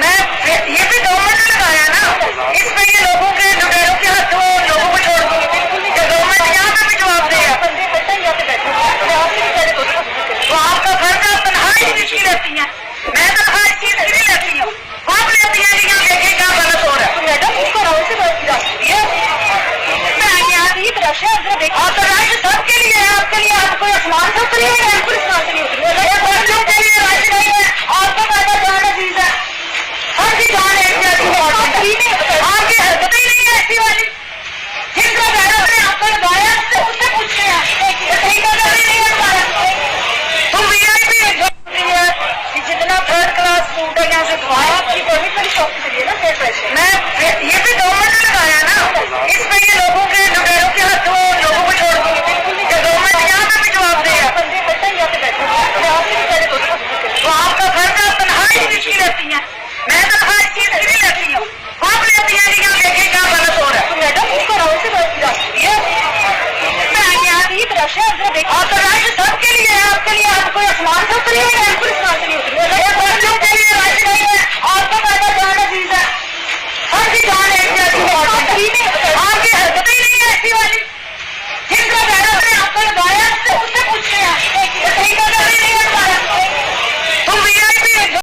मैं ये भी गवर्नमेंट ने लगाया ना, इस पे ये लोगों के लुटेरों के हाथों लोगों को छोड़ दूँ। गवर्नमेंट यहाँ पे भी जवाब देगा। तो आपका फर्ज है, तनख्वाह किसकी लेती है? मैं तनख्वाह इस चीज की नहीं लेती हूँ, आप लेती हैं कि यहाँ देखें क्या गलत हो रहा है। मैडम उसको राउंड से बात किया आप तो राइट सबके लिए है, आपके लिए आप कोई आसमान से उतरी है, बिल्कुल आसमान से नहीं उतरी है। बच्चों के लिए राइट नहीं है, आपको पैदा जान अजीज है, हर की जान एक जैसी है, आपकी हरकत ही नहीं है ऐसी वाली। जिसका पैदा मैंने आपको लगाया उससे पूछते हैं, नहीं है हमारा। तुम VIP है, जितना थर्ड क्लास फूड है यहाँ से खवाया, आपकी परमिट वाली शॉप के लिए ना फेयर प्राइस। मैं ये भी गवर्नमेंट ने लगाया ना, इस पे ये लोगों के लुटेरों के हाथों लोगों को छोड़ दूँ। गवर्नमेंट यहाँ पे भी जवाब देगा। तो आपका फर्ज है, तनख्वाह किसकी लेती है? मैं तनख्वाह इस चीज की नहीं लेती हूँ, आप लेती हैं कि यहाँ देखें क्या गलत हो रहा है। मैडम उसको राउंड से बात किया आप तो राइट सबके लिए है, आपके लिए आप कोई आसमान से उतरी है।